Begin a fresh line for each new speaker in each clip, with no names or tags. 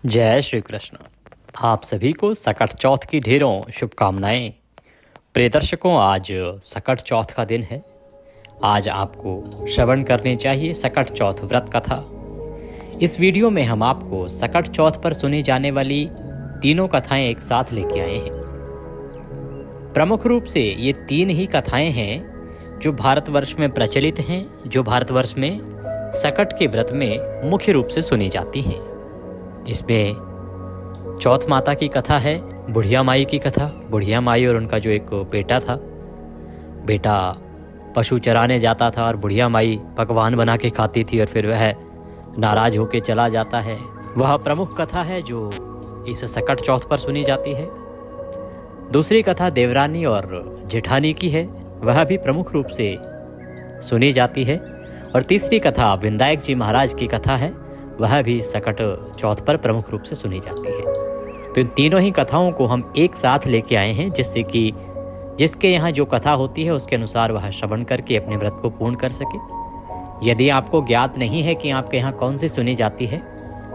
जय श्री कृष्ण। आप सभी को सकट चौथ की ढेरों शुभकामनाएं। प्रिय दर्शकों, आज सकट चौथ का दिन है। आज आपको श्रवण करनी चाहिए सकट चौथ व्रत कथा। इस वीडियो में हम आपको सकट चौथ पर सुनी जाने वाली तीनों कथाएं एक साथ लेके आए हैं। प्रमुख रूप से ये तीन ही कथाएं हैं जो भारतवर्ष में प्रचलित हैं, जो भारतवर्ष में सकट के व्रत में मुख्य रूप से सुनी जाती हैं। इसमें चौथ माता की कथा है, बुढ़िया माई की कथा। बुढ़िया माई और उनका जो एक बेटा था, बेटा पशु चराने जाता था और बुढ़िया माई पकवान बना के खाती थी और फिर वह नाराज होके चला जाता है। वह प्रमुख कथा है जो इस सकट चौथ पर सुनी जाती है। दूसरी कथा देवरानी और जेठानी की है, वह भी प्रमुख रूप से सुनी जाती है। और तीसरी कथा विनायक जी महाराज की कथा है, वह भी सकट चौथ पर प्रमुख रूप से सुनी जाती है। तो इन तीनों ही कथाओं को हम एक साथ लेके आए हैं, जिससे कि जिसके यहाँ जो कथा होती है उसके अनुसार वह श्रवण करके अपने व्रत को पूर्ण कर सके। यदि आपको ज्ञात नहीं है कि आपके यहाँ कौन सी सुनी जाती है,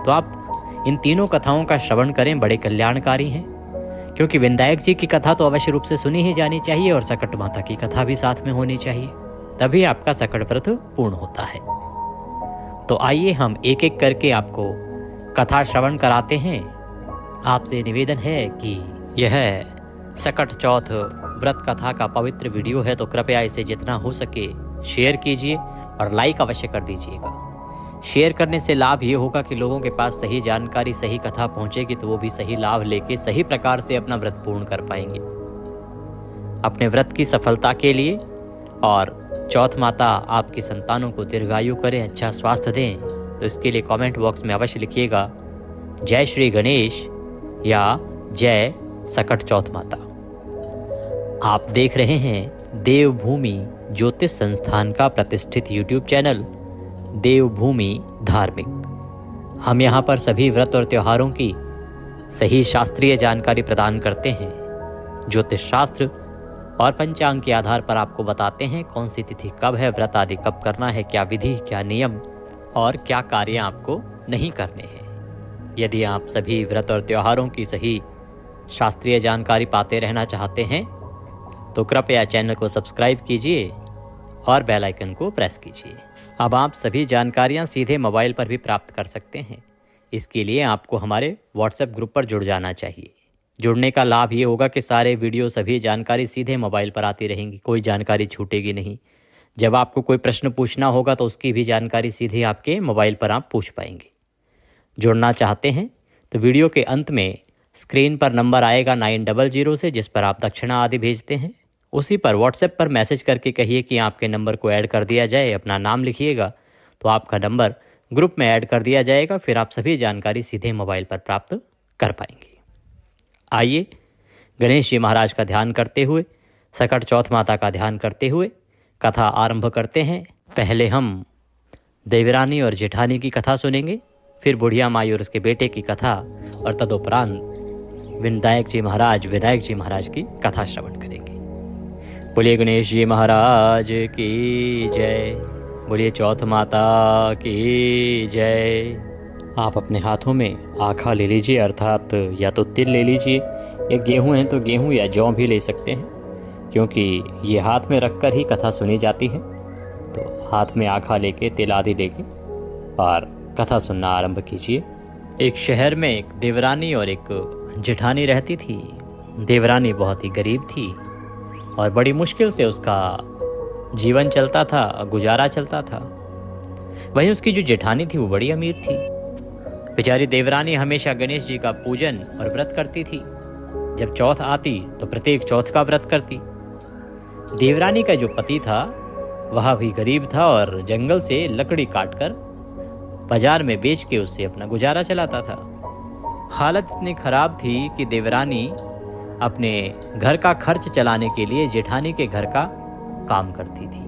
तो आप इन तीनों कथाओं का श्रवण करें, बड़े कल्याणकारी हैं। क्योंकि विनायक जी की कथा तो अवश्य रूप से सुनी ही जानी चाहिए और सकट माता की कथा भी साथ में होनी चाहिए, तभी आपका सकट व्रत पूर्ण होता है। तो आइए हम एक एक करके आपको कथा श्रवण कराते हैं। आपसे निवेदन है कि यह सकट चौथ व्रत कथा का पवित्र वीडियो है, तो कृपया इसे जितना हो सके शेयर कीजिए और लाइक अवश्य कर दीजिएगा। शेयर करने से लाभ ये होगा कि लोगों के पास सही जानकारी, सही कथा पहुंचेगी, तो वो भी सही लाभ लेके सही प्रकार से अपना व्रत पूर्ण कर पाएंगे। अपने व्रत की सफलता के लिए और चौथ माता आपकी संतानों को दीर्घायु करें, अच्छा स्वास्थ्य दें, तो इसके लिए कमेंट बॉक्स में अवश्य लिखिएगा जय श्री गणेश या जय सकट चौथ माता। आप देख रहे हैं देवभूमि ज्योतिष संस्थान का प्रतिष्ठित यूट्यूब चैनल देवभूमि धार्मिक। हम यहाँ पर सभी व्रत और त्योहारों की सही शास्त्रीय जानकारी प्रदान करते हैं। ज्योतिष शास्त्र और पंचांग के आधार पर आपको बताते हैं कौन सी तिथि कब है, व्रत आदि कब करना है, क्या विधि, क्या नियम और क्या कार्य आपको नहीं करने हैं। यदि आप सभी व्रत और त्योहारों की सही शास्त्रीय जानकारी पाते रहना चाहते हैं, तो कृपया चैनल को सब्सक्राइब कीजिए और बेल आइकन को प्रेस कीजिए। अब आप सभी जानकारियां सीधे मोबाइल पर भी प्राप्त कर सकते हैं। इसके लिए आपको हमारे व्हाट्सएप ग्रुप पर जुड़ जाना चाहिए। जुड़ने का लाभ ये होगा कि सारे वीडियो, सभी जानकारी सीधे मोबाइल पर आती रहेंगी, कोई जानकारी छूटेगी नहीं। जब आपको कोई प्रश्न पूछना होगा तो उसकी भी जानकारी सीधे आपके मोबाइल पर आप पूछ पाएंगे। जुड़ना चाहते हैं तो वीडियो के अंत में स्क्रीन पर नंबर आएगा 900 से, जिस पर आप दक्षिणा आदि भेजते हैं। उसी पर व्हाट्सएप पर मैसेज करके कहिए कि आपके नंबर को ऐड कर दिया जाए, अपना नाम लिखिएगा, तो आपका नंबर ग्रुप में ऐड कर दिया जाएगा। फिर आप सभी जानकारी सीधे मोबाइल पर प्राप्त कर पाएंगे। आइए गणेश जी महाराज का ध्यान करते हुए, सकट चौथ माता का ध्यान करते हुए कथा आरंभ करते हैं। पहले हम देवरानी और जेठानी की कथा सुनेंगे, फिर बुढ़िया माई और उसके बेटे की कथा, और तदुपरांत विनायक जी महाराज की कथा श्रवण करेंगे। बोलिए गणेश जी महाराज की जय, बोलिए चौथ माता की जय। आप अपने हाथों में आखा ले लीजिए, अर्थात या तो तिल ले लीजिए, या गेहूं है तो गेहूं या जौ भी ले सकते हैं, क्योंकि ये हाथ में रखकर ही कथा सुनी जाती है। तो हाथ में आखा लेके, तिल आदि लेके और कथा सुनना आरंभ कीजिए। एक शहर में एक देवरानी और एक जेठानी रहती थी। देवरानी बहुत ही गरीब थी और बड़ी मुश्किल से उसका जीवन चलता था, गुजारा चलता था। वहीं उसकी जो जेठानी थी वो बड़ी अमीर थी। बेचारी देवरानी हमेशा गणेश जी का पूजन और व्रत करती थी। जब चौथ आती तो प्रत्येक चौथ का व्रत करती। देवरानी का जो पति था वह भी गरीब था और जंगल से लकड़ी काटकर बाजार में बेच के उससे अपना गुजारा चलाता था। हालत इतनी खराब थी कि देवरानी अपने घर का खर्च चलाने के लिए जेठानी के घर का काम करती थी,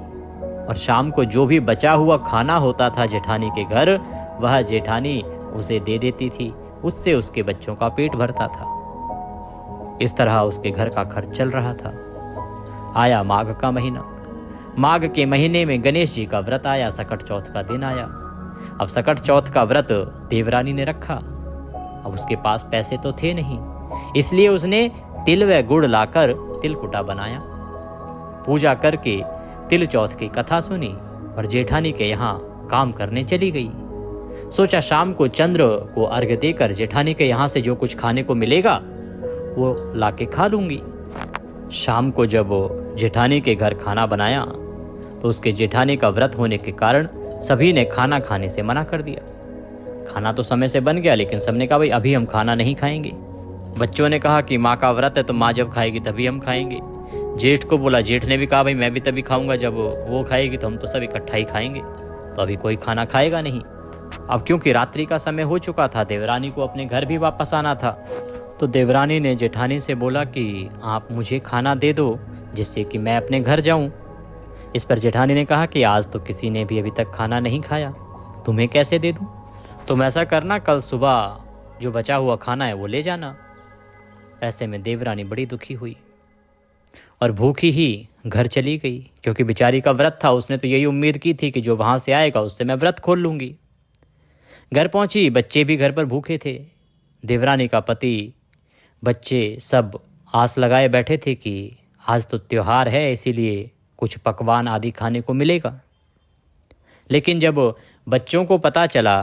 और शाम को जो भी बचा हुआ खाना होता था जेठानी के घर, वह जेठानी उसे दे देती थी। उससे उसके बच्चों का पेट भरता था। इस तरह उसके घर का खर्च चल रहा था। आया माघ का महीना। माघ के महीने में गणेश जी का व्रत आया, सकट चौथ का दिन आया। अब सकट चौथ का व्रत देवरानी ने रखा। अब उसके पास पैसे तो थे नहीं, इसलिए उसने तिल व गुड़ लाकर तिलकुटा बनाया। पूजा करके तिल चौथ की कथा सुनी और जेठानी के यहाँ काम करने चली गई। सोचा शाम को चंद्र को अर्घ्य देकर जेठानी के यहाँ से जो कुछ खाने को मिलेगा वो लाके खा लूंगी। शाम को जब जेठानी के घर खाना बनाया तो उसके जेठानी का व्रत होने के कारण सभी ने खाना खाने से मना कर दिया। खाना तो समय से बन गया, लेकिन सबने कहा भाई अभी हम खाना नहीं खाएंगे। बच्चों ने कहा कि माँ का व्रत है तो माँ जब खाएगी तभी हम खाएंगे। जेठ को बोला, जेठ ने भी कहा भाई मैं भी तभी खाऊंगा जब वो खाएगी, तो हम तो सब इकट्ठा ही खाएंगे, तो अभी कोई खाना खाएगा नहीं। अब क्योंकि रात्रि का समय हो चुका था, देवरानी को अपने घर भी वापस आना था, तो देवरानी ने जेठानी से बोला कि आप मुझे खाना दे दो जिससे कि मैं अपने घर जाऊं। इस पर जेठानी ने कहा कि आज तो किसी ने भी अभी तक खाना नहीं खाया, तुम्हें कैसे दे दूं? तुम ऐसा करना, कल सुबह जो बचा हुआ खाना है वो ले जाना। ऐसे में देवरानी बड़ी दुखी हुई और भूखी ही घर चली गई, क्योंकि बेचारी का व्रत था। उसने तो यही उम्मीद की थी कि जो वहाँ से आएगा उससे मैं व्रत खोल लूँगी। घर पहुँची, बच्चे भी घर पर भूखे थे। देवरानी का पति, बच्चे सब आस लगाए बैठे थे कि आज तो त्योहार है, इसीलिए कुछ पकवान आदि खाने को मिलेगा। लेकिन जब बच्चों को पता चला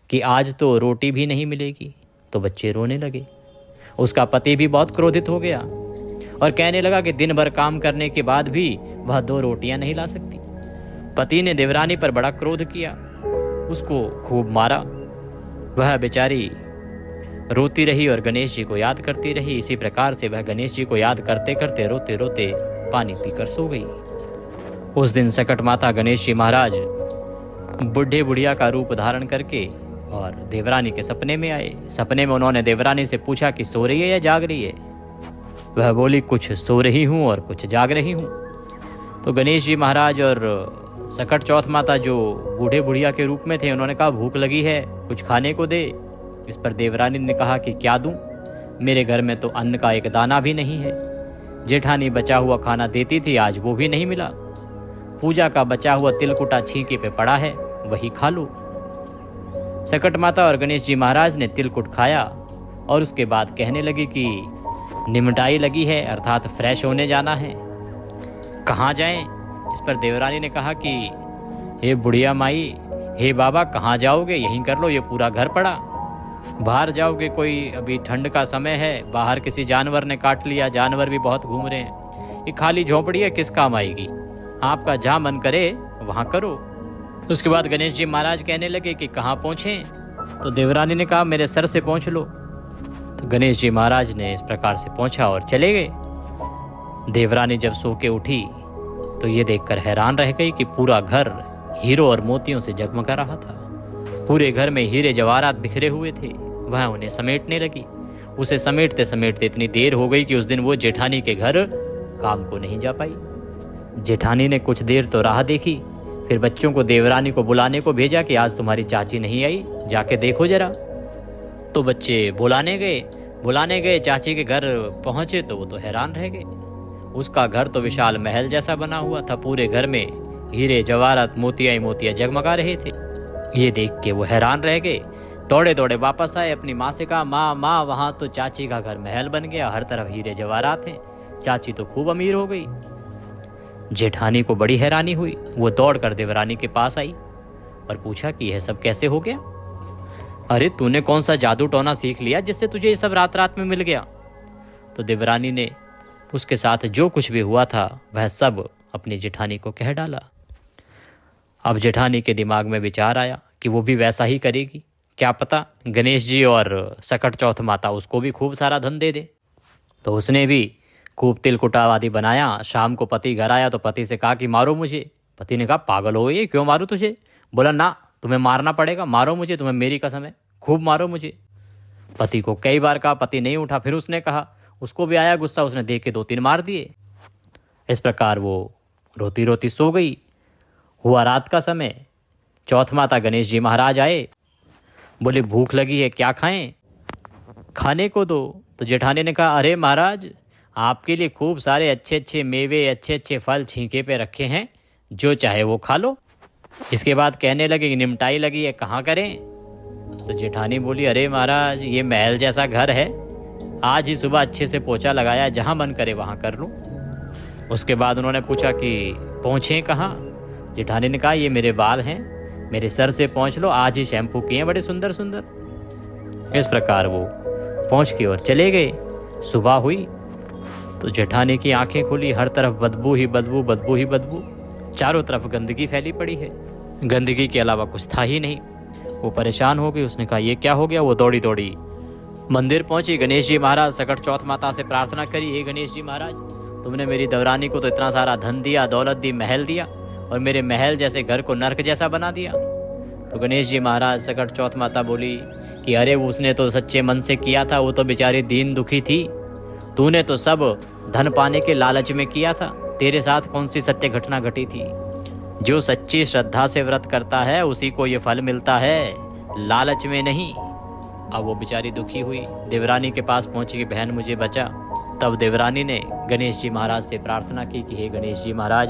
कि आज तो रोटी भी नहीं मिलेगी तो बच्चे रोने लगे। उसका पति भी बहुत क्रोधित हो गया और कहने लगा कि दिन भर काम करने के बाद भी वह 2 रोटियां नहीं ला सकती। पति ने देवरानी पर बड़ा क्रोध किया, उसको खूब मारा। वह बेचारी रोती रही और गणेश जी को याद करती रही। इसी प्रकार से वह गणेश जी को याद करते करते रोते रोते पानी पीकर सो गई। उस दिन सकट माता गणेश जी महाराज बुढ़े बुढ़िया का रूप धारण करके और देवरानी के सपने में आए। सपने में उन्होंने देवरानी से पूछा कि सो रही है या जाग रही है? वह बोली कुछ सो रही हूँ और कुछ जाग रही हूँ। तो गणेश जी महाराज और सकट चौथ माता जो बूढ़े बुढ़िया के रूप में थे, उन्होंने कहा भूख लगी है, कुछ खाने को दे। इस पर देवरानी ने कहा कि क्या दूं, मेरे घर में तो अन्न का एक दाना भी नहीं है। जेठानी बचा हुआ खाना देती थी, आज वो भी नहीं मिला। पूजा का बचा हुआ तिलकुटा छींके पे पड़ा है, वही खा लो। सकट माता और गणेश जी महाराज ने तिलकुट खाया और उसके बाद कहने लगी कि निमटाई लगी है, अर्थात फ्रेश होने जाना है, कहाँ जाएं? इस पर देवरानी ने कहा कि हे बुढ़िया माई, हे बाबा, कहाँ जाओगे? यहीं कर लो, ये पूरा घर पड़ा। बाहर जाओगे कोई, अभी ठंड का समय है, बाहर किसी जानवर ने काट लिया, जानवर भी बहुत घूम रहे हैं, ये खाली झोंपड़ी है, किस काम आएगी? आपका जहाँ मन करे वहाँ करो। उसके बाद गणेश जी महाराज कहने लगे कि कहाँ पहुँचें? तो देवरानी ने कहा मेरे सर से पहुँच लो। तो गणेश जी महाराज ने इस प्रकार से पहुँचा और चले गए। देवरानी जब सो के उठी तो ये देखकर हैरान रह गई कि पूरा घर हीरों और मोतियों से जगमगा रहा था। पूरे घर में हीरे जवाहरात बिखरे हुए थे। वह उन्हें समेटने लगी। उसे समेटते समेटते इतनी देर हो गई कि उस दिन वो जेठानी के घर काम को नहीं जा पाई। जेठानी ने कुछ देर तो राह देखी, फिर बच्चों को देवरानी को बुलाने को भेजा कि आज तुम्हारी चाची नहीं आई, जाके देखो जरा। तो बच्चे बुलाने गए। चाची के घर पहुंचे तो वो तो हैरान रह गए। उसका घर तो विशाल महल जैसा बना हुआ था। पूरे घर में हीरे जवाहरात मोतियां ही मोतियां जगमगा रहे थे। ये देख के वो हैरान रह गए। दौड़े दौड़े वापस आए, अपनी माँ से कहा माँ वहाँ तो चाची का घर महल बन गया, हर तरफ हीरे जवाहरात हैं, चाची तो खूब अमीर हो गई। जेठानी को बड़ी हैरानी हुई। वो दौड़कर देवरानी के पास आई और पूछा कि यह सब कैसे हो गया? अरे तूने कौन सा जादू टोना सीख लिया जिससे तुझे ये सब रात रात में मिल गया? तो देवरानी ने उसके साथ जो कुछ भी हुआ था वह सब अपनी जेठानी को कह डाला। अब जेठानी के दिमाग में विचार आया कि वो भी वैसा ही करेगी। क्या पता गणेश जी और सकट चौथ माता उसको भी खूब सारा धन दे दे। तो उसने भी खूब तिलकुटा आदि बनाया। शाम को पति घर आया तो पति से कहा कि मारो मुझे। पति ने कहा पागल हो गई, क्यों मारूं तुझे? बोला ना, तुम्हें मारना पड़ेगा, मारो मुझे, तुम्हें मेरी कसम है, खूब मारो मुझे। पति को कई बार कहा, पति नहीं उठा। फिर उसने कहा, उसको भी आया गुस्सा, उसने देख के 2-3 मार दिए। इस प्रकार वो रोती रोती सो गई। हुआ रात का समय। चौथ माता गणेश जी महाराज आए। बोले भूख लगी है, क्या खाएं? खाने को दो। तो जेठानी ने कहा, अरे महाराज, आपके लिए खूब सारे अच्छे अच्छे मेवे, अच्छे अच्छे फल छींके पे रखे हैं, जो चाहे वो खा लो। इसके बाद कहने लगे कि निमटाई लगी है, कहाँ करें? तो जेठानी बोली, अरे महाराज ये महल जैसा घर है, आज ही सुबह अच्छे से पोछा लगाया, जहाँ मन करे वहाँ कर लूँ। उसके बाद उन्होंने पूछा कि पहुँचे कहाँ। जेठानी ने कहा, ये मेरे बाल हैं, मेरे सर से पहुँच लो, आज ही शैम्पू किए बड़े सुंदर सुंदर। इस प्रकार वो पहुँच की ओर चले गए। सुबह हुई तो जेठानी की आंखें खुली, हर तरफ बदबू ही बदबू, बदबू ही बदबू, चारों तरफ गंदगी फैली पड़ी है, गंदगी के अलावा कुछ था ही नहीं। वो परेशान हो गई। उसने कहा, ये क्या हो गया। वो दौड़ी दौड़ी मंदिर पहुंची। गणेश जी महाराज, सकट चौथ माता से प्रार्थना करी, हे गणेश जी महाराज, तुमने मेरी देवरानी को तो इतना सारा धन दिया, दौलत दी, महल दिया, और मेरे महल जैसे घर को नर्क जैसा बना दिया। तो गणेश जी महाराज, सकट चौथ माता बोली कि अरे उसने तो सच्चे मन से किया था, वो तो बेचारी दीन दुखी थी, तूने तो सब धन पाने के लालच में किया था, तेरे साथ कौन सी सत्य घटना घटी थी। जो सच्ची श्रद्धा से व्रत करता है उसी को ये फल मिलता है, लालच में नहीं। अब वो बेचारी दुखी हुई, देवरानी के पास पहुंची कि बहन मुझे बचा। तब देवरानी ने गणेश जी महाराज से प्रार्थना की कि हे गणेश जी महाराज,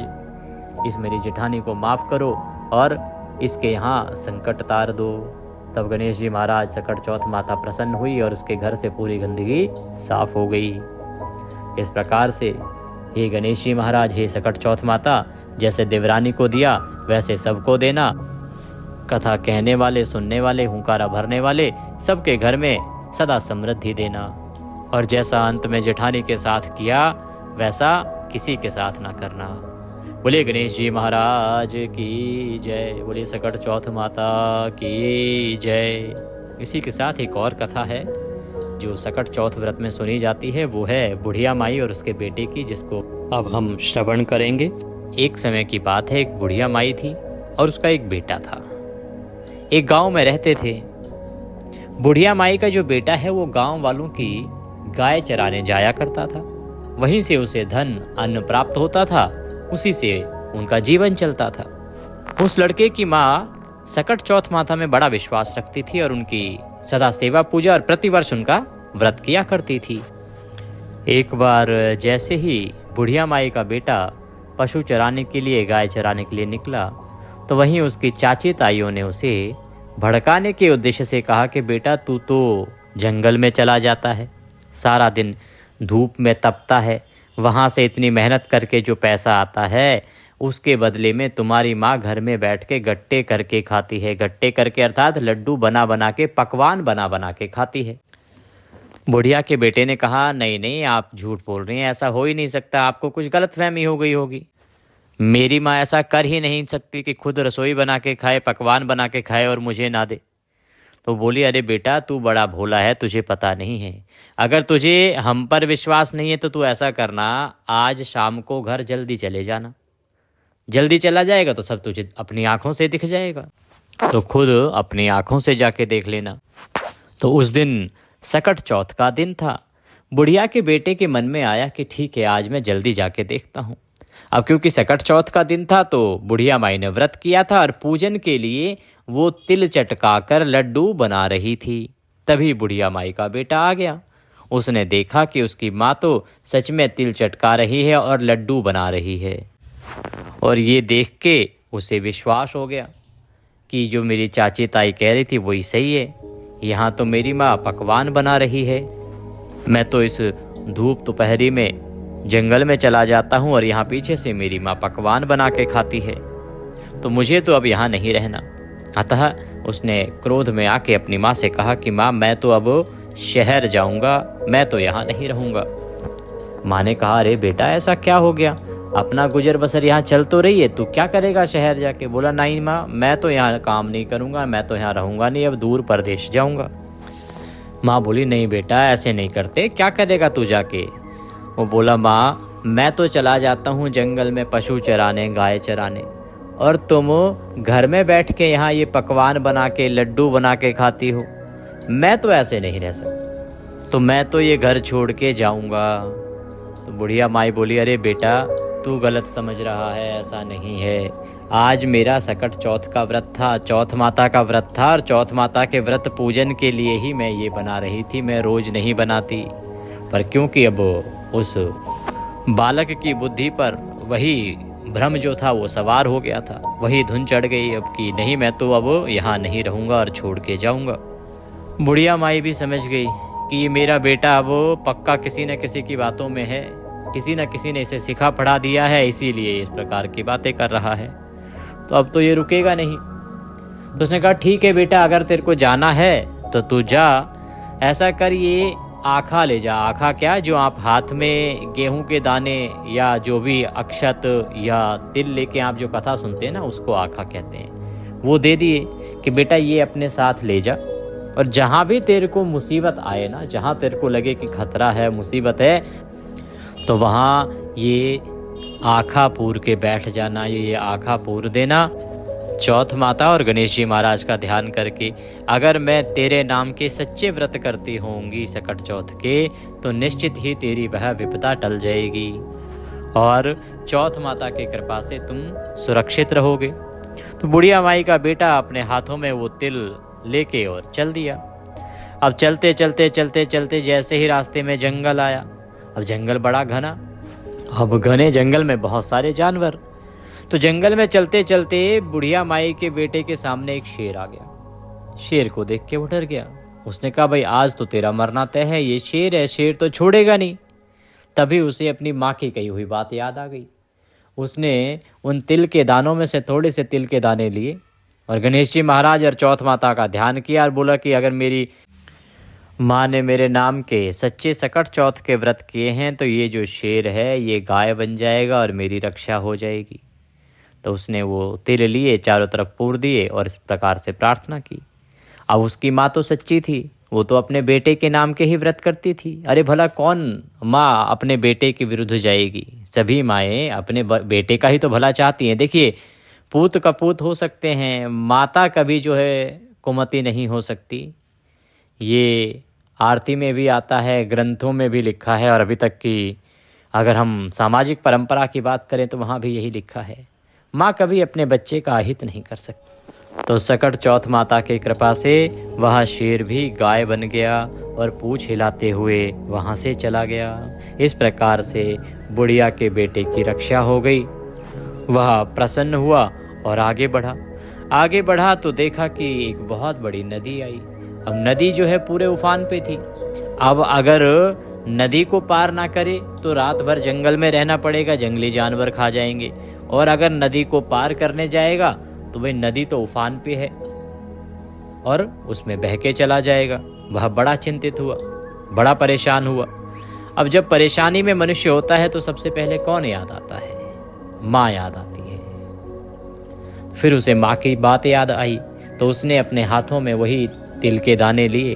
इस मेरी जेठानी को माफ़ करो और इसके यहाँ संकट तार दो। तब गणेश जी महाराज, सकट चौथ माता प्रसन्न हुई और उसके घर से पूरी गंदगी साफ हो गई। इस प्रकार से हे गणेश जी महाराज, हे सकट चौथ माता, जैसे देवरानी को दिया वैसे सबको देना। कथा कहने वाले, सुनने वाले, हुंकारा भरने वाले सबके घर में सदा समृद्धि देना। और जैसा अंत में जेठानी के साथ किया वैसा किसी के साथ ना करना। बोले गणेश जी महाराज की जय, बोले सकट चौथ माता की जय। इसी के साथ एक और कथा है जो सकट चौथ व्रत में सुनी जाती है, वो है बुढ़िया माई और उसके बेटे की, जिसको अब हम श्रवण करेंगे। एक समय की बात है, एक बुढ़िया माई थी और उसका एक बेटा था। एक गांव में रहते थे। बुढ़िया माई का जो बेटा है वो गांव वालों की गाय चराने जाया करता था, वहीं से उसे धन अन्न प्राप्त होता था, उसी से उनका जीवन चलता था। उस लड़के की माँ सकट चौथ माता में बड़ा विश्वास रखती थी और उनकी सदा सेवा पूजा और प्रतिवर्ष उनका व्रत किया करती थी। एक बार जैसे ही बुढ़िया माई का बेटा पशु चराने के लिए, गाय चराने के लिए निकला, तो वहीं उसकी चाची ताइयों ने उसे भड़काने के उद्देश्य से कहा कि बेटा तू तो जंगल में चला जाता है, सारा दिन धूप में तपता है, वहाँ से इतनी मेहनत करके जो पैसा आता है उसके बदले में तुम्हारी माँ घर में बैठ के गट्टे करके खाती है। गट्टे करके अर्थात लड्डू बना बना के, पकवान बना बना के खाती है। बुढ़िया के बेटे ने कहा, नहीं नहीं आप झूठ बोल रही हैं, ऐसा हो ही नहीं सकता, आपको कुछ गलतफहमी हो गई होगी। मेरी माँ ऐसा कर ही नहीं सकती कि खुद रसोई बना के खाए, पकवान बना के खाए और मुझे ना दे। तो बोली, अरे बेटा तू बड़ा भोला है, तुझे पता नहीं है। अगर तुझे हम पर विश्वास नहीं है तो तू ऐसा करना, आज शाम को घर जल्दी चले जाना, जल्दी चला जाएगा तो सब तुझे अपनी आंखों से दिख जाएगा, तो खुद अपनी आंखों से जाके देख लेना। तो उस दिन सकट चौथ का दिन था। बुढ़िया के बेटे के मन में आया कि ठीक है, आज मैं जल्दी जाके देखता हूँ। अब क्योंकि सकट चौथ का दिन था तो बुढ़िया माई ने व्रत किया था और पूजन के लिए वो तिल चटकाकर लड्डू बना रही थी। तभी बुढ़िया माई का बेटा आ गया। उसने देखा कि उसकी माँ तो सच में तिल चटका रही है और लड्डू बना रही है, और ये देख के उसे विश्वास हो गया कि जो मेरी चाची ताई कह रही थी वही सही है। यहाँ तो मेरी माँ पकवान बना रही है, मैं तो इस धूप दोपहरी में जंगल में चला जाता हूँ और यहाँ पीछे से मेरी माँ पकवान बना के खाती है, तो मुझे तो अब यहाँ नहीं रहना। अतः उसने क्रोध में आके अपनी माँ से कहा कि माँ मैं तो अब शहर जाऊँगा, मैं तो यहाँ नहीं रहूँगा। माँ ने कहा, अरे बेटा ऐसा क्या हो गया, अपना गुजर बसर यहाँ चल तो रही है, तू क्या करेगा शहर जाके। बोला, नहीं माँ मैं तो यहाँ काम नहीं करूँगा, मैं तो यहाँ रहूँगा नहीं, अब दूर प्रदेश जाऊँगा। माँ बोली, नहीं बेटा ऐसे नहीं करते, क्या करेगा तू जाके। वो बोला, माँ मैं तो चला जाता हूँ जंगल में पशु चराने, गाय चराने, और तुम घर में बैठ के यहाँ ये पकवान बना के, लड्डू बना के खाती हो, मैं तो ऐसे नहीं रह सकता, तो मैं तो ये घर छोड़ के जाऊँगा। तो बुढ़िया माई बोली, अरे बेटा तू गलत समझ रहा है, ऐसा नहीं है। आज मेरा सकट चौथ का व्रत था, चौथ माता का व्रत था, और चौथ माता के व्रत पूजन के लिए ही मैं ये बना रही थी, मैं रोज नहीं बनाती। पर क्योंकि अब उस बालक की बुद्धि पर वही भ्रम जो था वो सवार हो गया था, वही धुन चढ़ गई अब कि नहीं मैं तो अब यहाँ नहीं रहूँगा और छोड़ के जाऊँगा। बुढ़िया माई भी समझ गई कि ये मेरा बेटा वो पक्का किसी न किसी की बातों में है, किसी न किसी ने इसे सिखा पढ़ा दिया है, इसीलिए इस प्रकार की बातें कर रहा है, तो अब तो ये रुकेगा नहीं। तो उसने कहा ठीक है बेटा, अगर तेरे को जाना है तो तू जा, ऐसा कर ये आखा ले जा। आखा क्या, जो आप हाथ में गेहूं के दाने या जो भी अक्षत या तिल लेके आप जो कथा सुनते हैं ना, उसको आखा कहते हैं। वो दे दिए कि बेटा ये अपने साथ ले जा, और जहाँ भी तेरे को मुसीबत आए ना, जहाँ तेरे को लगे कि खतरा है, मुसीबत है, तो वहाँ ये आखा पूर के बैठ जाना, ये आखा पूर देना चौथ माता और गणेश जी महाराज का ध्यान करके। अगर मैं तेरे नाम के सच्चे व्रत करती होंगी सकट चौथ के, तो निश्चित ही तेरी वह विपदा टल जाएगी और चौथ माता की कृपा से तुम सुरक्षित रहोगे। तो बुढ़िया माई का बेटा अपने हाथों में वो तिल लेके और चल दिया। अब चलते चलते चलते चलते जैसे ही रास्ते में जंगल आया, अब जंगल बड़ा घना, अब घने जंगल में बहुत सारे जानवर। तो जंगल में चलते चलते बुढ़िया माई के बेटे के सामने एक शेर आ गया। शेर को देख के वो डर गया। उसने कहा भाई आज तो तेरा मरना तय है, ये शेर है, शेर तो छोड़ेगा नहीं। तभी उसे अपनी माँ की कही हुई बात याद आ गई। उसने उन तिल के दानों में से थोड़े से तिल के दाने लिए और गणेश जी महाराज और चौथ माता का ध्यान किया और बोला कि अगर मेरी माँ ने मेरे नाम के सच्चे सकट चौथ के व्रत किए हैं तो ये जो शेर है ये गाय बन जाएगा और मेरी रक्षा हो जाएगी। तो उसने वो तिल लिए, चारों तरफ पूर दिए और इस प्रकार से प्रार्थना की। अब उसकी माँ तो सच्ची थी, वो तो अपने बेटे के नाम के ही व्रत करती थी। अरे भला कौन माँ अपने बेटे के विरुद्ध जाएगी? सभी माएँ अपने बेटे का ही तो भला चाहती हैं। देखिए, पूत कपूत हो सकते हैं, माता कभी जो है कुमति नहीं हो सकती। ये आरती में भी आता है, ग्रंथों में भी लिखा है, और अभी तक की अगर हम सामाजिक परंपरा की बात करें तो वहाँ भी यही लिखा है, माँ कभी अपने बच्चे का अहित नहीं कर सकती। तो सकट चौथ माता की कृपा से वह शेर भी गाय बन गया और पूंछ हिलाते हुए वहाँ से चला गया। इस प्रकार से बुढ़िया के बेटे की रक्षा हो गई। वह प्रसन्न हुआ और आगे बढ़ा तो देखा कि एक बहुत बड़ी नदी आई। अब नदी जो है पूरे उफान पे थी। अब अगर नदी को पार ना करे तो रात भर जंगल में रहना पड़ेगा, जंगली जानवर खा जाएंगे। और अगर नदी को पार करने जाएगा तो भाई नदी तो उफान पे है और उसमें बह के चला जाएगा। वह बड़ा चिंतित हुआ, बड़ा परेशान हुआ। अब जब परेशानी में मनुष्य होता है तो सबसे पहले कौन याद आता है? माँ याद आती है। फिर उसे माँ की बात याद आई तो उसने अपने हाथों में वही तिल के दाने लिए,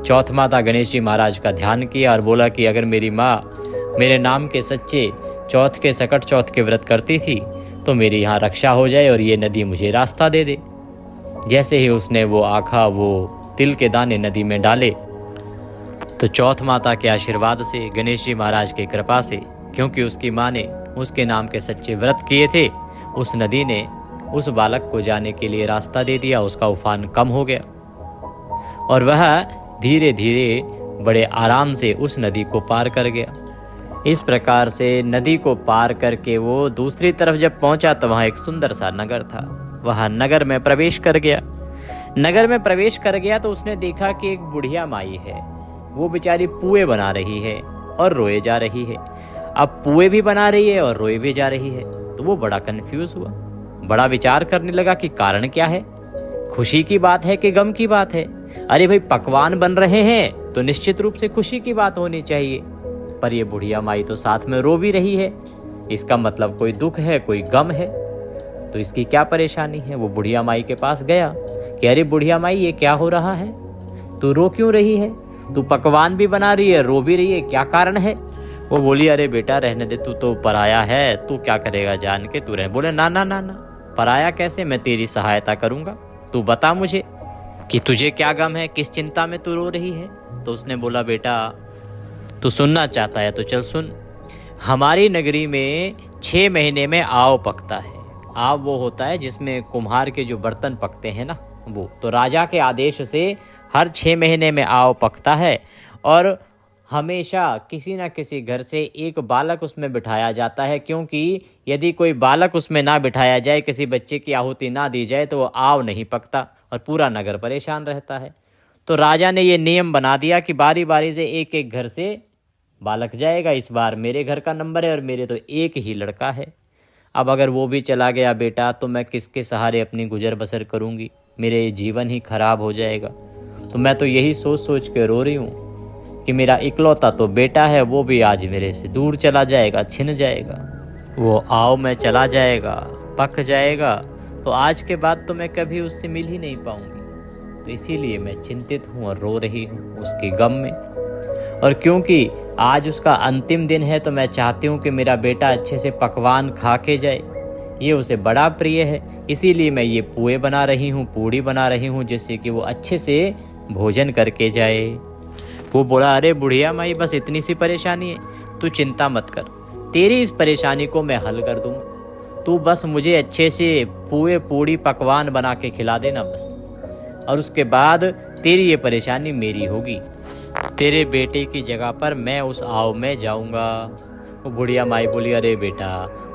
चौथ माता गणेश जी महाराज का ध्यान किया और बोला कि अगर मेरी माँ मेरे नाम के सच्चे चौथ के सकट चौथ के व्रत करती थी तो मेरी यहाँ रक्षा हो जाए और ये नदी मुझे रास्ता दे दे। जैसे ही उसने वो आखा, वो तिल के दाने नदी में डाले तो चौथ माता के आशीर्वाद से, गणेश जी महाराज की कृपा से, क्योंकि उसकी माँ ने उसके नाम के सच्चे व्रत किए थे, उस नदी ने उस बालक को जाने के लिए रास्ता दे दिया। उसका उफान कम हो गया और वह धीरे धीरे बड़े आराम से उस नदी को पार कर गया। इस प्रकार से नदी को पार करके वो दूसरी तरफ जब पहुंचा तो वहाँ एक सुंदर सा नगर था। वह नगर में प्रवेश कर गया। नगर में प्रवेश कर गया तो उसने देखा कि एक बुढ़िया माई है, वो बेचारी पुए बना रही है और रोए जा रही है। अब पुए भी बना रही है और रोए भी जा रही है। तो वो बड़ा कंफ्यूज हुआ, बड़ा विचार करने लगा कि कारण क्या है, खुशी की बात है कि गम की बात है। अरे भाई, पकवान बन रहे हैं तो निश्चित रूप से खुशी की बात होनी चाहिए, पर ये बुढ़िया माई तो साथ में रो भी रही है। इसका मतलब कोई दुख है, कोई गम है। तो इसकी क्या परेशानी है? वो बुढ़िया माई के पास गया कि अरे बुढ़िया माई, ये क्या हो रहा है? तू रो क्यों रही है? तू पकवान भी बना रही है, रो भी रही है, क्या कारण है? वो बोली, अरे बेटा रहने दे, तू तो पराया है, तू क्या करेगा जान के, तू रहे। बोले, ना ना ना ना, पराया कैसे, मैं तेरी सहायता करूंगा। तू बता मुझे कि तुझे क्या गम है, किस चिंता में तू रो रही है। तो उसने बोला, बेटा तू सुनना चाहता है तो चल सुन। हमारी नगरी में 6 महीने में आव पकता है। आव वो होता है जिसमें कुम्हार के जो बर्तन पकते हैं ना, वो। तो राजा के आदेश से हर 6 महीने में आव पकता है और हमेशा किसी न किसी घर से एक बालक उसमें बिठाया जाता है, क्योंकि यदि कोई बालक उसमें ना बिठाया जाए, किसी बच्चे की आहुति ना दी जाए तो वो आव नहीं पकता और पूरा नगर परेशान रहता है। तो राजा ने ये नियम बना दिया कि बारी बारी से एक एक घर से बालक जाएगा। इस बार मेरे घर का नंबर है और मेरे तो एक ही लड़का है। अब अगर वो भी चला गया बेटा तो मैं किसके सहारे अपनी गुजर बसर करूँगी, मेरे जीवन ही खराब हो जाएगा। तो मैं तो यही सोच सोच के रो रही हूँ कि मेरा इकलौता तो बेटा है, वो भी आज मेरे से दूर चला जाएगा, छिन जाएगा, वो आओ में चला जाएगा, पक जाएगा। तो आज के बाद तो मैं कभी उससे मिल ही नहीं पाऊंगी। तो इसीलिए मैं चिंतित हूँ और रो रही हूँ उसके गम में। और क्योंकि आज उसका अंतिम दिन है तो मैं चाहती हूँ कि मेरा बेटा अच्छे से पकवान खा के जाए, ये उसे बड़ा प्रिय है। इसीलिए मैं ये पुए बना रही हूँ, पूड़ी बना रही हूँ, जिससे कि वो अच्छे से भोजन करके जाए। वो बोला, अरे बुढ़िया माई, बस इतनी सी परेशानी है, तू चिंता मत कर, तेरी इस परेशानी को मैं हल कर दूँगा। तू बस मुझे अच्छे से पुए पूड़ी पकवान बना के खिला देना बस, और उसके बाद तेरी ये परेशानी मेरी होगी। तेरे बेटे की जगह पर मैं उस आव में जाऊंगा। वो बुढ़िया माई बोली, अरे बेटा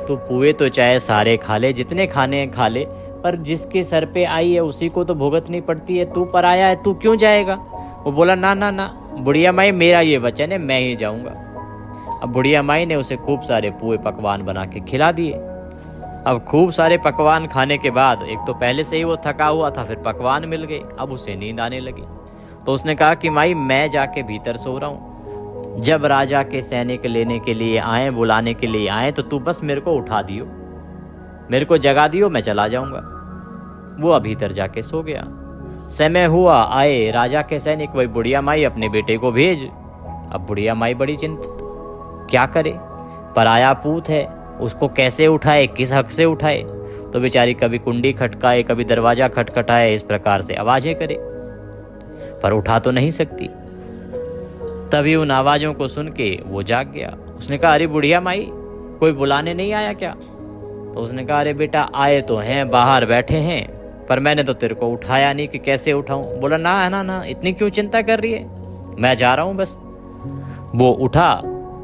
तू पुए तो चाहे सारे खा ले, जितने खाने हैं खा ले, पर जिसके सर पे आई है उसी को तो भुगतनी पड़ती है, तू पराया है, तू क्यों जाएगा। वो बोला, ना ना ना बुढ़िया माई, मेरा ये वचन है, मैं ही जाऊंगा। अब बुढ़िया माई ने उसे खूब सारे पुए पकवान बना के खिला दिए। अब खूब सारे पकवान खाने के बाद एक तो पहले से ही वो थका हुआ था, फिर पकवान मिल गए, अब उसे नींद आने लगी। तो उसने कहा कि माई मैं जाके भीतर सो रहा हूँ, जब राजा के सैनिक लेने के लिए आए, बुलाने के लिए आए, तो तू बस मेरे को उठा दियो, मेरे को जगा दियो, मैं चला जाऊंगा। वो भीतर जाके सो गया। समय हुआ, आए राजा के सैनिक, वही बुढ़िया माई अपने बेटे को भेज। अब बुढ़िया माई बड़ी चिंतित, क्या करे, पराया पूत है, उसको कैसे उठाए, किस हक से उठाए। तो बेचारी कभी कुंडी खटकाए, कभी दरवाजा खटखटाए, इस प्रकार से आवाजें करे, पर उठा तो नहीं सकती। तभी उन आवाजों को सुन के वो जाग गया। उसने कहा, अरे बुढ़िया माई, कोई बुलाने नहीं आया क्या। तो उसने कहा, अरे बेटा आए तो हैं, बाहर बैठे हैं, पर मैंने तो तेरे को उठाया नहीं कि कैसे उठाऊं। बोला, ना ना ना, इतनी क्यों चिंता कर रही है, मैं जा रहा हूं बस। वो उठा,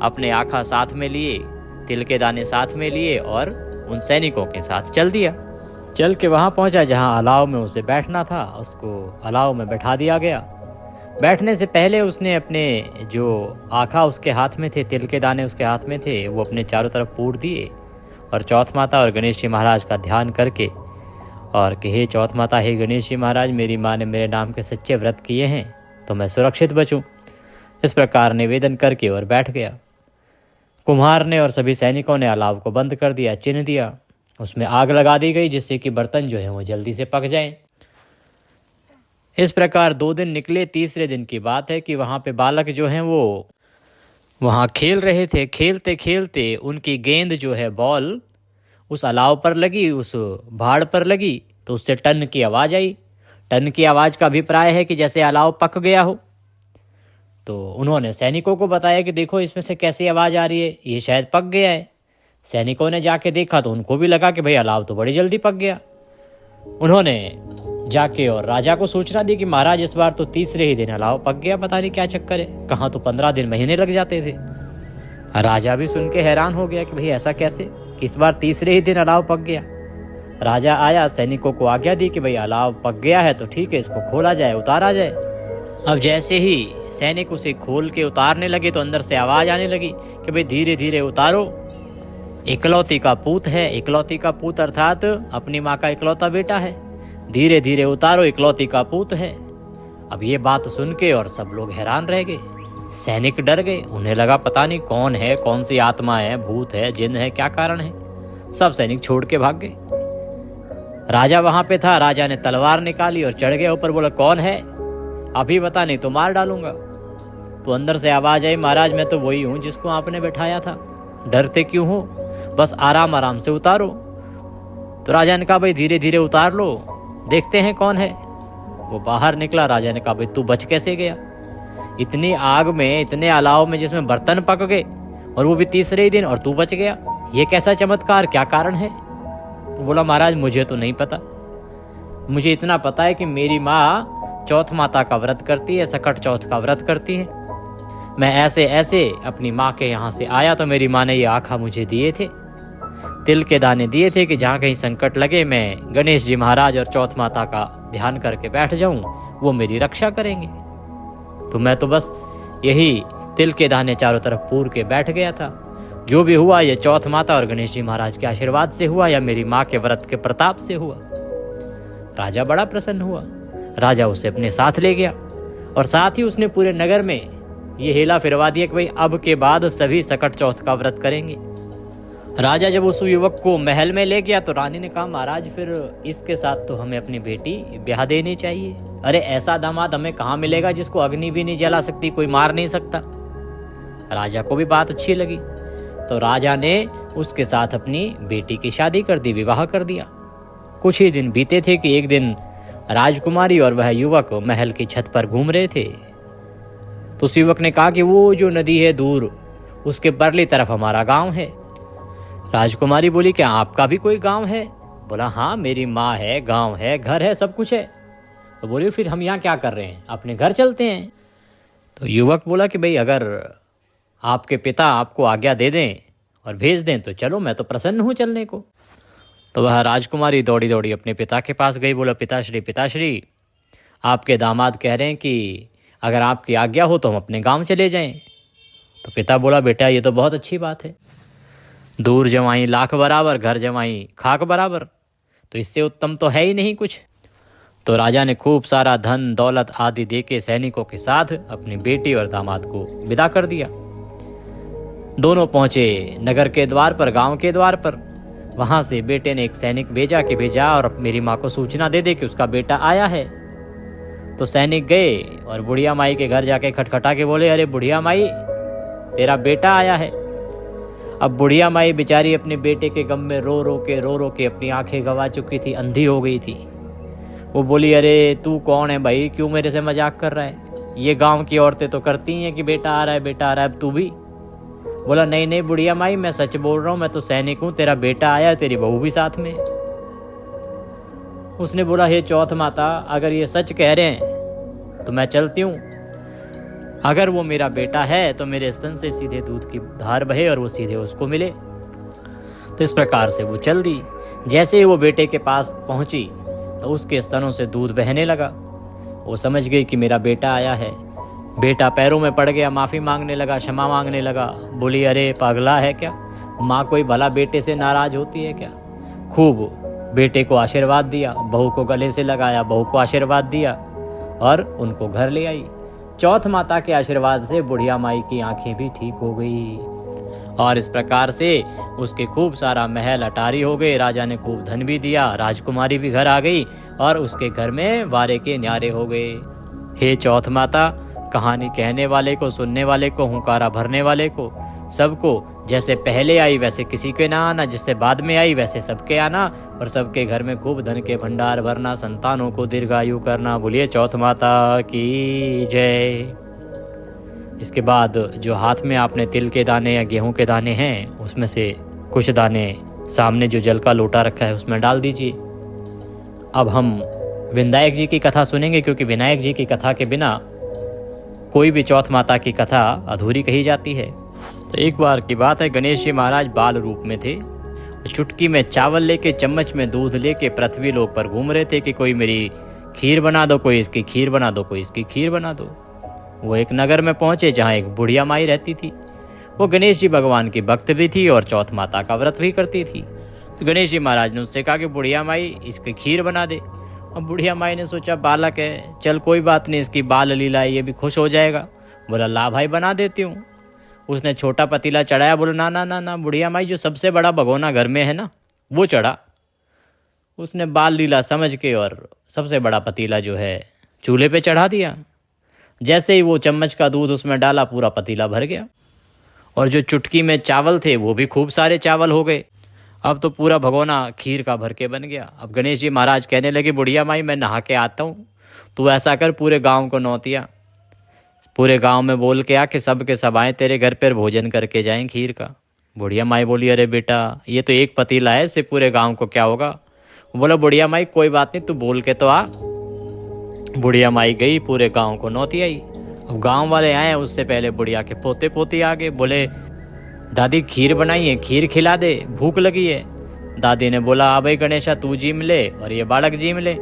अपने आखा साथ में लिए, तिल के दाने साथ में लिए और उन सैनिकों के साथ चल दिया। चल के वहां पहुंचा जहां अलाव में उसे बैठना था, उसको अलाव में बैठा दिया गया। बैठने से पहले उसने अपने जो आखा उसके हाथ में थे, तिल के दाने उसके हाथ में थे, वो अपने चारों तरफ पूर दिए और चौथ माता और गणेश जी महाराज का ध्यान करके और कि हे चौथ माता, हे गणेश जी महाराज, मेरी माँ ने मेरे नाम के सच्चे व्रत किए हैं तो मैं सुरक्षित बचूं, इस प्रकार निवेदन करके और बैठ गया। कुम्हार ने और सभी सैनिकों ने अलाव को बंद कर दिया, चिन्ह दिया, उसमें आग लगा दी गई, जिससे कि बर्तन जो है वो जल्दी से पक जाएं। इस प्रकार 2 दिन निकले। तीसरे दिन की बात है कि वहाँ पे बालक जो हैं वो वहाँ खेल रहे थे। खेलते खेलते उनकी गेंद जो है, बॉल, उस अलाव पर लगी, उस भाड़ पर लगी, तो उससे टन की आवाज़ आई। टन की आवाज़ का अभिप्राय है कि जैसे अलाव पक गया हो। तो उन्होंने सैनिकों को बताया कि देखो इसमें से कैसी आवाज़ आ रही है, ये शायद पक गया है। सैनिकों ने जाके देखा तो उनको भी लगा कि भाई अलाव तो बड़ी जल्दी पक गया। उन्होंने जाके और राजा को सूचना दी कि महाराज इस बार तो तीसरे ही दिन अलाव पक गया, पता नहीं क्या चक्कर है, कहाँ तो 15 दिन महीने लग जाते थे। राजा भी सुन के हैरान हो गया कि भाई ऐसा कैसे, कि इस बार तीसरे ही दिन अलाव पक गया। राजा आया, सैनिकों को आज्ञा दी कि भाई अलाव पक गया है तो ठीक है, इसको खोला जाए, उतारा जाए। अब जैसे ही सैनिक उसे खोल के उतारने लगे तो अंदर से आवाज आने लगी कि भाई धीरे धीरे उतारो, इकलौती का पूत है। इकलौती का पूत अर्थात अपनी माँ का इकलौता बेटा है, धीरे धीरे उतारो, इकलौती का पूत है। अब ये बात सुन के और सब लोग हैरान रह गए, सैनिक डर गए, उन्हें लगा पता नहीं कौन है, कौन सी आत्मा है, भूत है, जिन है, क्या कारण है। सब सैनिक छोड़ के भाग गए। राजा वहां पे था, राजा ने तलवार निकाली और चढ़ गया ऊपर, बोला कौन है, अभी बता नहीं तो मार डालूंगा। तो अंदर से आवाज आई, महाराज मैं तो वही हूं जिसको आपने बैठाया था, डरते क्यों हो, बस आराम आराम से उतारो। तो राजा ने कहा भाई धीरे धीरे उतार लो, देखते हैं कौन है। वो बाहर निकला। राजा ने कहा भाई तू बच कैसे गया, इतनी आग में, इतने अलाव में जिसमें बर्तन पक गए, और वो भी तीसरे ही दिन, और तू बच गया, ये कैसा चमत्कार, क्या कारण है। तो बोला महाराज मुझे तो नहीं पता, मुझे इतना पता है कि मेरी माँ चौथ माता का व्रत करती है, सकट चौथ का व्रत करती है। मैं ऐसे ऐसे अपनी माँ के यहाँ से आया तो मेरी माँ ने ये आखा मुझे दिए थे, तिल के दाने दिए थे कि जहाँ कहीं संकट लगे मैं गणेश जी महाराज और चौथ माता का ध्यान करके बैठ जाऊं, वो मेरी रक्षा करेंगे। तो मैं तो बस यही तिल के दाने चारों तरफ पूर के बैठ गया था। जो भी हुआ ये चौथ माता और गणेश जी महाराज के आशीर्वाद से हुआ या मेरी माँ के व्रत के प्रताप से हुआ। राजा बड़ा प्रसन्न हुआ। राजा उसे अपने साथ ले गया और साथ ही उसने पूरे नगर में ये हेला फिरवा दिया कि भाई अब के बाद सभी सकट चौथ का व्रत करेंगे। राजा जब उस युवक को महल में ले गया तो रानी ने कहा, महाराज फिर इसके साथ तो हमें अपनी बेटी ब्याह देनी चाहिए। अरे ऐसा दामाद हमें कहाँ मिलेगा जिसको अग्नि भी नहीं जला सकती, कोई मार नहीं सकता। राजा को भी बात अच्छी लगी तो राजा ने उसके साथ अपनी बेटी की शादी कर दी, विवाह कर दिया। कुछ ही दिन बीते थे कि एक दिन राजकुमारी और वह युवक महल की छत पर घूम रहे थे। तो उस युवक ने कहा कि वो जो नदी है दूर, उसके परली तरफ हमारा गांव है। राजकुमारी बोली, क्या आपका भी कोई गांव है? बोला, हाँ मेरी माँ है, गांव है, घर है, सब कुछ है। तो बोली, फिर हम यहाँ क्या कर रहे हैं, अपने घर चलते हैं। तो युवक बोला कि भाई अगर आपके पिता आपको आज्ञा दे दें और भेज दें तो चलो, मैं तो प्रसन्न हूँ चलने को। तो वह राजकुमारी दौड़ी दौड़ी अपने पिता के पास गई। बोला, पिताश्री आपके दामाद कह रहे हैं कि अगर आपकी आज्ञा हो तो हम अपने गांव चले जाएं। तो पिता बोला, बेटा ये तो बहुत अच्छी बात है। दूर जमाई लाख बराबर, घर जमाई खाक बराबर, तो इससे उत्तम तो है ही नहीं कुछ। तो राजा ने खूब सारा धन दौलत आदि देके सैनिकों के साथ अपनी बेटी और दामाद को विदा कर दिया। दोनों पहुंचे नगर के द्वार पर, गांव के द्वार पर। वहां से बेटे ने एक सैनिक भेजा और मेरी माँ को सूचना दे कि उसका बेटा आया है। तो सैनिक गए और बुढ़िया माई के घर जाके खटखटा के बोले, अरे बुढ़िया माई तेरा बेटा आया है। अब बुढ़िया माई बेचारी अपने बेटे के गम में रो रो के अपनी आंखें गंवा चुकी थी, अंधी हो गई थी। वो बोली, अरे तू कौन है भाई, क्यों मेरे से मजाक कर रहा है? ये गांव की औरतें तो करती हैं कि बेटा आ रहा है, बेटा आ रहा है, अब तू भी। बोला, नहीं बुढ़िया माई, मैं सच बोल रहा हूँ, मैं तो सैनिक हूँ, तेरा बेटा आया, तेरी बहू भी साथ में। उसने बोला, हे चौथ माता, अगर ये सच कह रहे हैं तो मैं चलती हूँ। अगर वो मेरा बेटा है तो मेरे स्तन से सीधे दूध की धार बहे और वो सीधे उसको मिले। तो इस प्रकार से वो चल दी। जैसे ही वो बेटे के पास पहुंची तो उसके स्तनों से दूध बहने लगा। वो समझ गई कि मेरा बेटा आया है। बेटा पैरों में पड़ गया, माफ़ी मांगने लगा, क्षमा मांगने लगा। बोली, अरे पागला है क्या, माँ कोई भला बेटे से नाराज होती है क्या? खूब बेटे को आशीर्वाद दिया, बहू को गले से लगाया, बहू को आशीर्वाद दिया और उनको घर ले आई। चौथ माता के आशीर्वाद से बुढ़िया माई की आंखें भी ठीक हो गई और इस प्रकार से उसके खूब सारा महल अटारी हो गए। राजा ने खूब धन भी दिया, राजकुमारी भी घर आ गई और उसके घर में वारे के न्यारे हो गए। हे चौथ माता, कहानी कहने वाले को, सुनने वाले को, हुंकारा भरने वाले को, सबको जैसे पहले आई वैसे किसी के ना आना, जिससे बाद में आई वैसे सबके आना और सबके घर में खूब धन के भंडार भरना, संतानों को दीर्घायु करना। बोलिए चौथ माता की जय। इसके बाद जो हाथ में आपने तिल के दाने या गेहूं के दाने हैं, उसमें से कुछ दाने सामने जो जल का लोटा रखा है उसमें डाल दीजिए। अब हम विनायक जी की कथा सुनेंगे, क्योंकि विनायक जी की कथा के बिना कोई भी चौथ माता की कथा अधूरी कही जाती है। तो एक बार की बात है, गणेश जी महाराज बाल रूप में थे। चुटकी में चावल लेके, चम्मच में दूध लेके पृथ्वी लोक पर घूम रहे थे कि कोई मेरी खीर बना दो, कोई इसकी खीर बना दो, कोई इसकी खीर बना दो। वो एक नगर में पहुंचे जहाँ एक बुढ़िया माई रहती थी। वो गणेश जी भगवान की भक्त भी थी और चौथ माता का व्रत भी करती थी। तो गणेश जी महाराज ने उससे कहा कि बुढ़िया माई इसकी खीर बना दे। अब बुढ़िया माई ने सोचा बालक है, चल कोई बात नहीं, इसकी बाल लीला है, ये भी खुश हो जाएगा। बोला, ला भाई बना देती हूँ। उसने छोटा पतीला चढ़ाया। बोला, ना ना ना ना बुढ़िया माई, जो सबसे बड़ा भगोना घर में है ना वो चढ़ा। उसने बाल लीला समझ के और सबसे बड़ा पतीला जो है चूल्हे पे चढ़ा दिया। जैसे ही वो चम्मच का दूध उसमें डाला, पूरा पतीला भर गया और जो चुटकी में चावल थे वो भी खूब सारे चावल हो गए। अब तो पूरा भगोना खीर का भर के बन गया। अब गणेश जी महाराज कहने लगे, बुढ़िया माई मैं नहा के आता हूँ, तू ऐसा कर पूरे गांव को नौतिया, पूरे गांव में बोल के आ कि सब के सब आए तेरे घर पर भोजन करके जाएं खीर का। बुढ़िया माई बोली, अरे बेटा ये तो एक पतीला है, इससे पूरे गांव को क्या होगा। बोला, बुढ़िया माई कोई बात नहीं, तू बोल के तो आ। बुढ़िया माई गई, पूरे गांव को नौती आई। अब गांव वाले आए, उससे पहले बुढ़िया के पोते पोती आ गए। बोले, दादी खीर बनाई है, खीर खिला दे, भूख लगी है। दादी ने बोला, आ भाई गणेशा तू जीम ले और ये बालक जीम ले।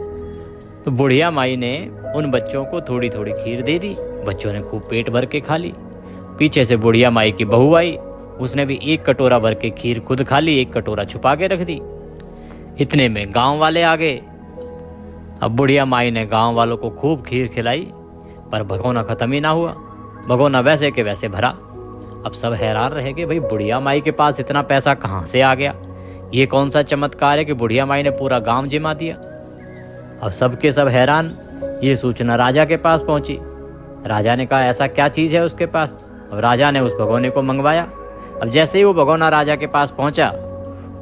तो बुढ़िया माई ने उन बच्चों को थोड़ी थोड़ी खीर दे दी। बच्चों ने खूब पेट भर के खा ली। पीछे से बुढ़िया माई की बहू आई, उसने भी 1 कटोरा भर के खीर खुद खा ली, 1 कटोरा छुपा के रख दी। इतने में गांव वाले आ गए। अब बुढ़िया माई ने गांव वालों को खूब खीर खिलाई, पर भगोना खत्म ही ना हुआ। भगोना वैसे के वैसे भरा। अब सब हैरान रह गए, भाई बुढ़िया माई के पास इतना पैसा कहाँ से आ गया? ये कौन सा चमत्कार है कि बुढ़िया माई ने पूरा गांव जिमा दिया? अब सब के सब हैरान। ये सूचना राजा के पास पहुंची। राजा ने कहा ऐसा क्या चीज है उसके पास? अब राजा ने उस भगोने को मंगवाया। अब जैसे ही वो भगोना राजा के पास पहुंचा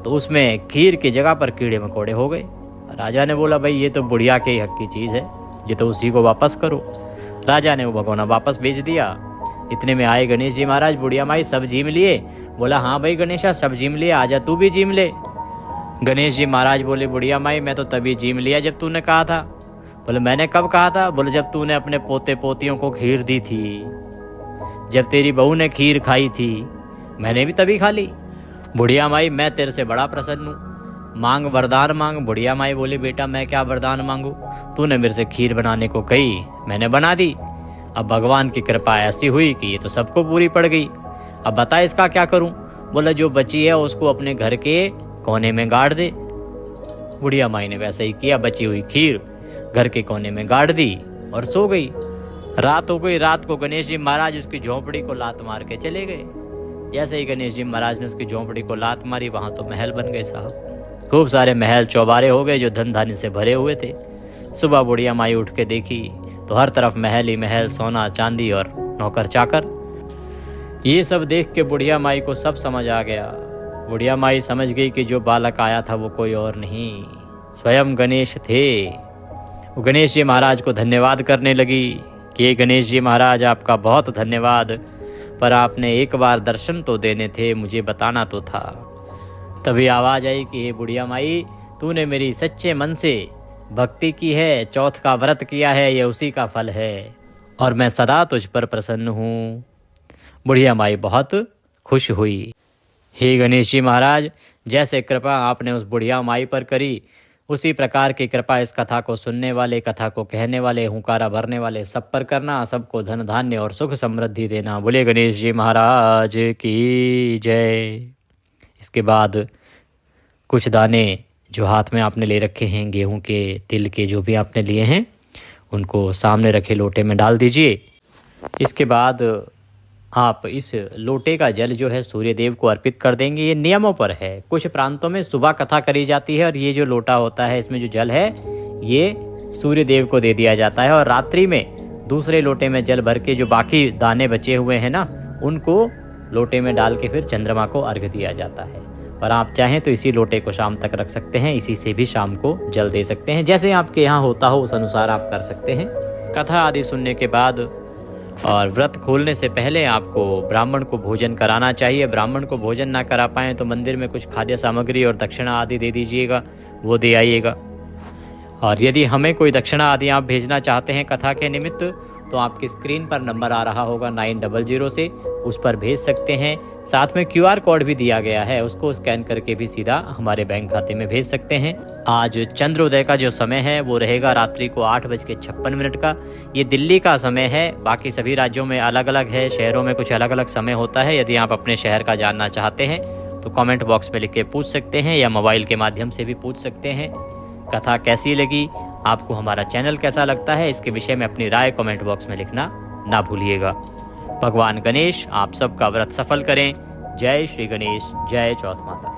तो उसमें खीर की जगह पर कीड़े मकोड़े हो गए। राजा ने बोला भाई ये तो बुढ़िया के हक की चीज है, ये तो उसी को वापस करो। राजा ने वो भगोना वापस भेज दिया। इतने में आए गणेश जी महाराज, बुढ़िया माई सब जीम लिए। बोला हाँ भाई गणेशा सब जीम लिए, आजा तू भी जीम ले। गणेश जी महाराज बोले बुढ़िया माई मैं तो तभी जीम लिया जब तूने कहा था। बोले मैंने कब कहा था? बोले जब तूने अपने पोते पोतियों को खीर दी थी, जब तेरी बहू ने खीर खाई थी, मैंने भी तभी खा ली। बुढ़िया माई मैं तेरे से बड़ा प्रसन्न हूँ, मांग वरदान मांग। बुढ़िया माई बोली बेटा मैं क्या वरदान मांगू, तूने मेरे से खीर बनाने को कही, मैंने बना दी। अब भगवान की कृपा ऐसी हुई कि ये तो सबको पूरी पड़ गई। अब बता इसका क्या करूं? बोला जो बची है उसको अपने घर के कोने में गाड़ दे। बुढ़िया माई ने वैसे ही किया, बची हुई खीर घर के कोने में गाड़ दी और सो गई। रात हो गई। रात को गणेश जी महाराज उसकी झोंपड़ी को लात मार के चले गए। जैसे ही गणेश जी महाराज ने उसकी झोंपड़ी को लात मारी, वहां तो महल बन गए साहब। खूब सारे महल चौबारे हो गए जो धन धान्य से भरे हुए थे। सुबह बुढ़िया माई उठ के देखी तो हर तरफ महल ही महल, सोना चांदी और नौकर चाकर। ये सब देख के बुढ़िया माई को सब समझ आ गया। बुढ़िया माई समझ गई कि जो बालक आया था वो कोई और नहीं, स्वयं गणेश थे। वो गणेश जी महाराज को धन्यवाद करने लगी कि गणेश जी महाराज आपका बहुत धन्यवाद, पर आपने एक बार दर्शन तो देने थे, मुझे बताना तो था। तभी आवाज आई कि हे बुढ़िया माई तूने मेरी सच्चे मन से भक्ति की है, चौथ का व्रत किया है, ये उसी का फल है और मैं सदा तुझ पर प्रसन्न हूँ। बुढ़िया माई बहुत खुश हुई। हे गणेश जी महाराज जैसे कृपा आपने उस बुढ़िया माई पर करी, उसी प्रकार की कृपा इस कथा को सुनने वाले, कथा को कहने वाले, हुंकारा भरने वाले सब पर करना। सबको धन धान्य और सुख समृद्धि देना। बोले गणेश जी महाराज की जय। इसके बाद कुछ दाने जो हाथ में आपने ले रखे हैं, गेहूं के, तिल के, जो भी आपने लिए हैं, उनको सामने रखे लोटे में डाल दीजिए। इसके बाद आप इस लोटे का जल जो है सूर्य देव को अर्पित कर देंगे। ये नियमों पर है। कुछ प्रांतों में सुबह कथा करी जाती है और ये जो लोटा होता है इसमें जो जल है ये सूर्य देव को दे दिया जाता है और रात्रि में दूसरे लोटे में जल भर के जो बाकी दाने बचे हुए हैं ना, उनको लोटे में डाल के फिर चंद्रमा को अर्घ्य दिया जाता है। और आप चाहें तो इसी लोटे को शाम तक रख सकते हैं, इसी से भी शाम को जल दे सकते हैं। जैसे आपके यहाँ होता हो उस अनुसार आप कर सकते हैं। कथा आदि सुनने के बाद और व्रत खोलने से पहले आपको ब्राह्मण को भोजन कराना चाहिए। ब्राह्मण को भोजन ना करा पाएँ तो मंदिर में कुछ खाद्य सामग्री और दक्षिणा आदि दे दीजिएगा, वो दे आइएगा। और यदि हमें कोई दक्षिणा आदि आप भेजना चाहते हैं कथा के निमित्त, तो आपकी स्क्रीन पर नंबर आ रहा होगा 900 से, उस पर भेज सकते हैं। साथ में QR कोड भी दिया गया है, उसको स्कैन करके भी सीधा हमारे बैंक खाते में भेज सकते हैं। आज चंद्रोदय का जो समय है वो रहेगा रात्रि को 8:56 का। ये दिल्ली का समय है, बाकी सभी राज्यों में अलग अलग है, शहरों में कुछ अलग अलग समय होता है। यदि आप अपने शहर का जानना चाहते हैं तो कमेंट बॉक्स में लिख के पूछ सकते हैं या मोबाइल के माध्यम से भी पूछ सकते हैं। कथा कैसी लगी, आपको हमारा चैनल कैसा लगता है, इसके विषय में अपनी राय कमेंट बॉक्स में लिखना ना भूलिएगा। भगवान गणेश आप सबका व्रत सफल करें। जय श्री गणेश, जय चौथ माता।